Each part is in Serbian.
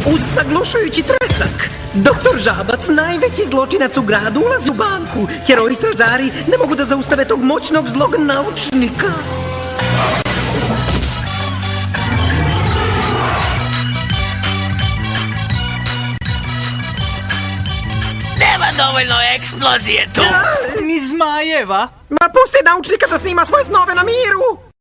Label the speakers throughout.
Speaker 1: Uz saglušujući tresak, Doktor Žabac, najveći zločinac u gradu, ulazi u banku. Heroji stražari ne mogu da zaustave tog moćnog zlog naučnika.
Speaker 2: Nema dovoljno eksplozije tu.
Speaker 3: Ni zmajeva.
Speaker 1: Ma pusti naučnika da snima svoje snove na miru.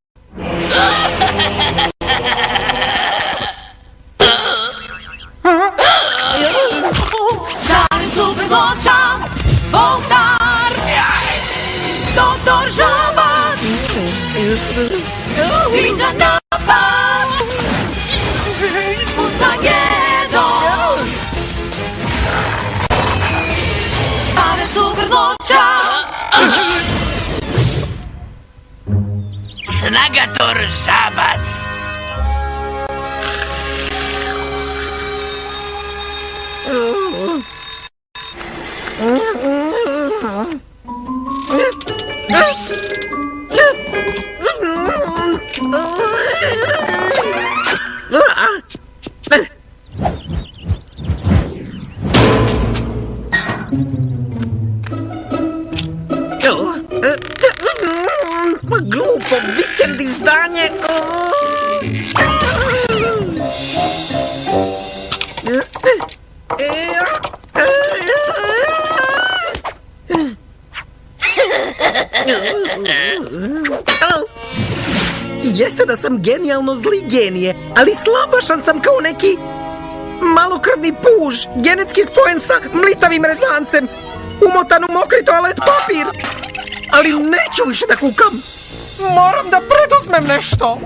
Speaker 4: Sam super zločan, Voltar, Doktor Žabac, viđa napad, Mutageddon. Sam je super zločan,
Speaker 2: Snagator Žabac.
Speaker 1: Glupo vikend izdanje. Jeste da sam genijalno zli genije, ali slabašan sam kao neki malokrvni puž, genetski spojen sa mlitavim rezancem, umotan u mokri toalet papir. Ali neću više da kukam. Moram da preduzmem nešto.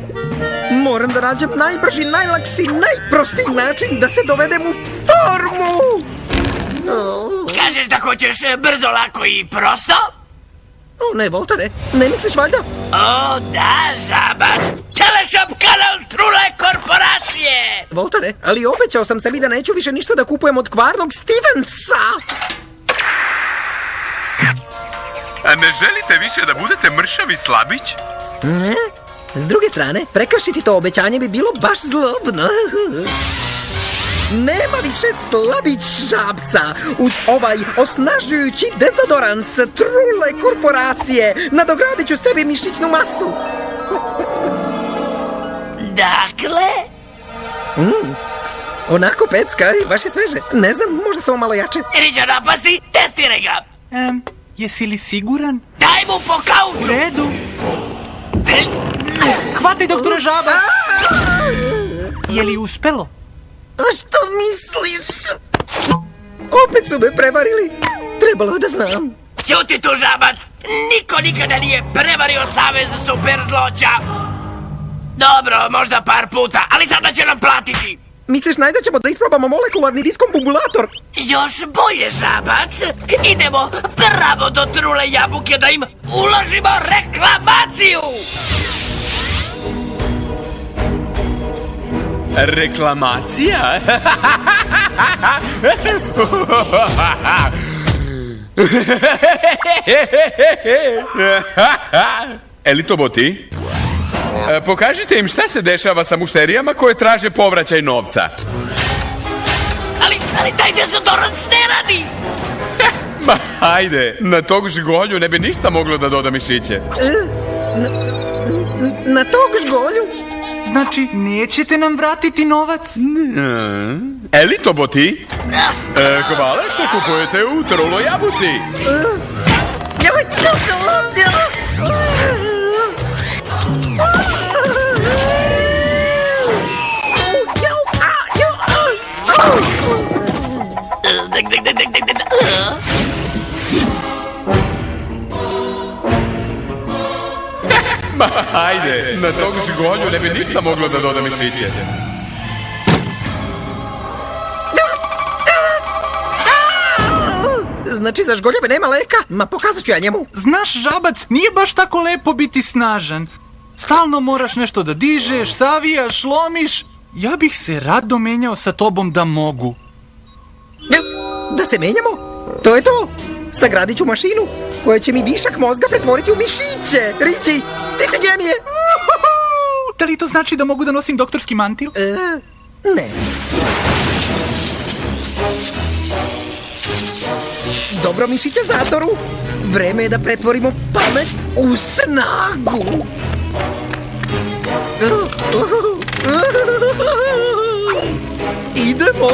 Speaker 1: Moram da nađem najbrži, najlakši, najprostiji način da se dovedem u formu.
Speaker 2: Kažeš da hoćeš brzo, lako i prosto?
Speaker 1: O ne, Voltare, ne misliš valjda?
Speaker 2: O da, Žabac. Teleshop kanal Trule korporacije.
Speaker 1: Voltare, ali obećao sam sebi da neću više ništa da kupujem od kvarnog Stevensa.
Speaker 5: A ne želite više da budete mršavi slabić?
Speaker 1: Ne? S druge strane, prekršiti to obećanje bi bilo baš zlobno. Nema više slabić Žabca. Uz ovaj osnažujući dezodorans Trule korporacije nadogradit ću sebi mišićnu masu.
Speaker 2: Dakle?
Speaker 1: Onako pecka, baš je sveže. Ne znam, možda samo malo jače.
Speaker 2: Riđa napasti, testiraj ga.
Speaker 3: Jesi li siguran?
Speaker 2: Daj mu po
Speaker 3: U
Speaker 2: kauču.
Speaker 3: redu. Hvataj, doktore Žabac. Je li uspelo?
Speaker 1: A što misliš? Opet su me prevarili. Trebalo je da znam.
Speaker 2: Ćuti tu, Žabac. Niko nikada nije prevario savez super zloća. Dobro, možda par puta, ali sada će nam platiti.
Speaker 1: Misliš najzad ćemo da isprobamo molekularni diskombulator?
Speaker 2: Još bolje, Žabac. Idemo pravo do Trule jabuke da im uložimo reklamaciju.
Speaker 5: Reklamacija? Elitoboti, pokažite im šta se dešava sa mušterijama koje traže povraćaj novca.
Speaker 2: Ali taj dezodorans ne radi.
Speaker 5: Ma, hajde, na tog žgolju ne bi ništa moglo da doda mišiće.
Speaker 1: Na tog žgolju?
Speaker 3: Znači, nećete nam vratiti novac?
Speaker 5: Elitoboti, hvala što kupujete u Truloj jabuci. Ma, hajde, na tog žgolju ne bi ništa moglo da doda mišiće.
Speaker 1: Znači za žgoljeve nema leka? Ma pokazat ću ja njemu.
Speaker 3: Znaš, Žabac, nije baš tako lepo biti snažan. Stalno moraš nešto da dižeš, savijaš, lomiš. Ja bih se rado menjao sa tobom da mogu.
Speaker 1: Da se menjamo? To je to. Sagradit ću mašinu koja će mi višak mozga pretvoriti u mišiće. Riđi, ti si genije.
Speaker 3: Da li to znači da mogu da nosim doktorski mantil?
Speaker 1: Ne. Dobro, mišiće Zatoru. Vreme je da pretvorimo pamet u snagu. Idemo.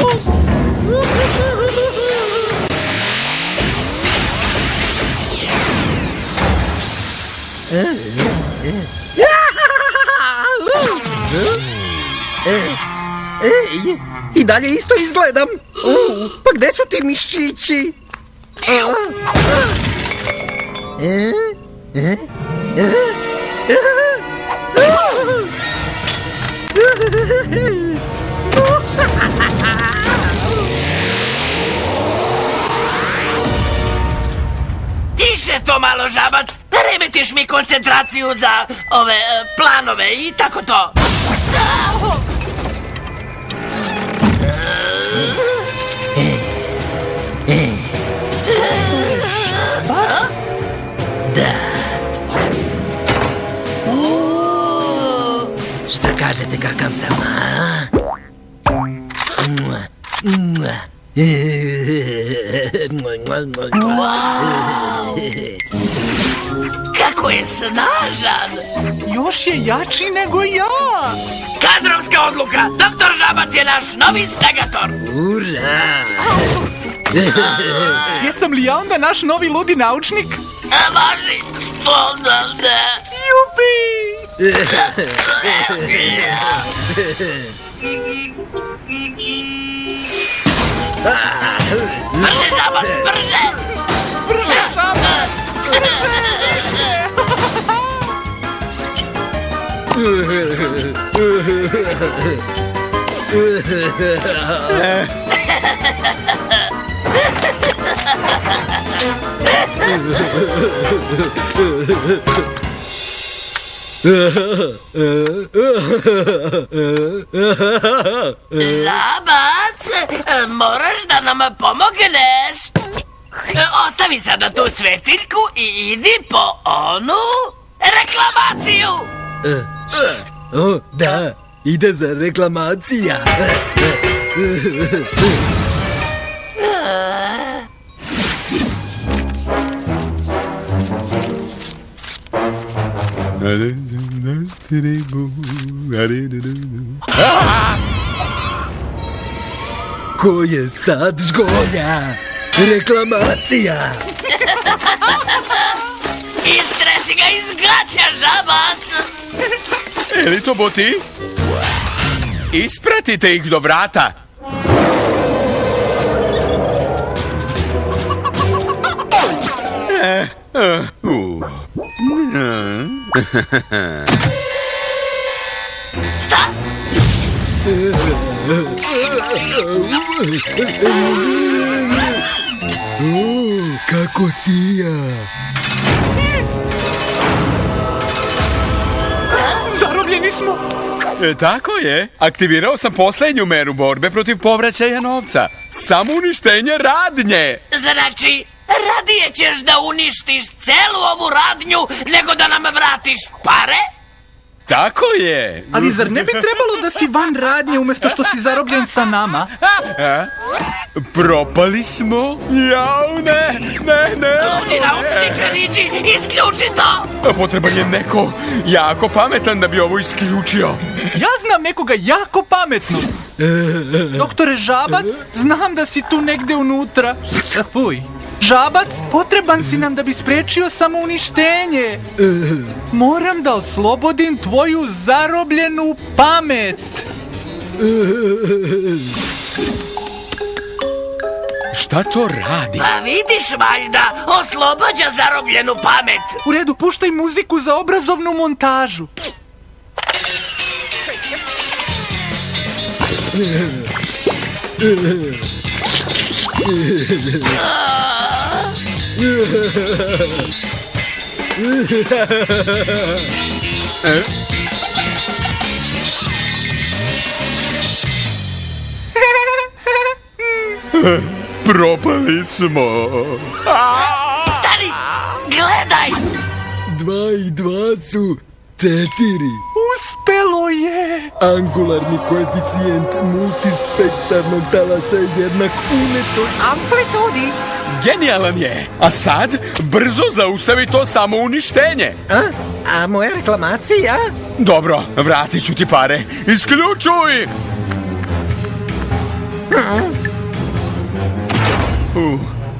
Speaker 1: Ej, i dalje isto izgledam. Pa gde su ti mišići?
Speaker 2: Tiše to malo, Žabac. Remetiš mi koncentraciju za ove planove i tako to.
Speaker 1: Šta kažete, kakav sam, a?
Speaker 2: Kako je snažan!
Speaker 3: Još je jači nego ja.
Speaker 2: Kadrovska odluka! Doktor Žabac je naš novi Snagator!
Speaker 1: Ura!
Speaker 3: Jesam li ja onda naš novi ludi naučnik?
Speaker 2: Važi, što da ne?
Speaker 3: Jupi!
Speaker 2: Brže, Žabac, brže!
Speaker 3: Brže, Žabac!
Speaker 2: Žabac, moraš da nam pomogneš. Ostavi sada tu svetiljku i idi po onu reklamaciju.
Speaker 1: O, da, ide za reklamacija. Ko je sad žgolja? Reklamacija!
Speaker 2: Istresi ga iz gaća, Žabac!
Speaker 5: Elitoboti, ispratite ih do vrata.
Speaker 2: Šta?
Speaker 1: Kako sija!
Speaker 3: Zarobljeni smo!
Speaker 5: Tako je. Aktivirao sam posljednju meru borbe protiv povraćaja novca. Samouništenje radnje.
Speaker 2: Znači, radije ćeš da uništiš celu ovu radnju nego da nam vratiš pare?
Speaker 5: Tako je.
Speaker 3: Ali zar ne bi trebalo da si van radnje umjesto što si zarobljen sa nama?
Speaker 5: Propali smo? Jao, ne.
Speaker 2: Ludi naučniče, Riđi, isključi to!
Speaker 5: Potreban je neko jako pametan da bi ovo isključio.
Speaker 3: Ja znam nekoga jako pametnog. Doktore Žabac, znam da si tu negde unutra. Fuj. Žabac, potreban si nam da bi sprečio samouništenje. Moram da oslobodim tvoju zarobljenu pamet.
Speaker 5: Šta to radi?
Speaker 2: Pa vidiš valjda, oslobađa zarobljenu pamet.
Speaker 3: U redu, puštaj muziku za obrazovnu montažu.
Speaker 5: Propali smo.
Speaker 2: Stani, gledaj!
Speaker 1: 2 i 2 su 4.
Speaker 3: Uspelo je!
Speaker 1: Angularni koeficijent multispektarnog talasa je jednak unetoj amplitudi.
Speaker 5: Genijalan je. A sad, brzo zaustavi to samouništenje.
Speaker 1: A moja reklamacija?
Speaker 5: Dobro, vratit ću ti pare. Isključuj!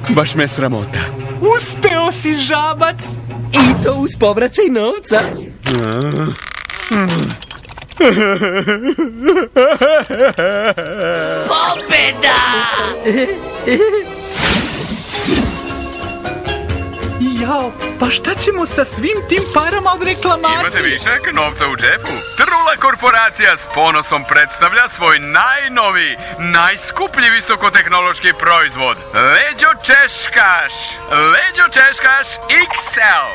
Speaker 5: Baš me sramota.
Speaker 3: Uspeo si, Žabac!
Speaker 1: I to uz povraćaj novca.
Speaker 2: Pobeda!
Speaker 3: Jao, pa šta ćemo sa svim tim parama od reklamacije?
Speaker 5: Imate višak novca u džepu? Trula korporacija s ponosom predstavlja svoj najnoviji, najskuplji visokotehnološki proizvod. Leđo češkaš! Leđo češkaš XL!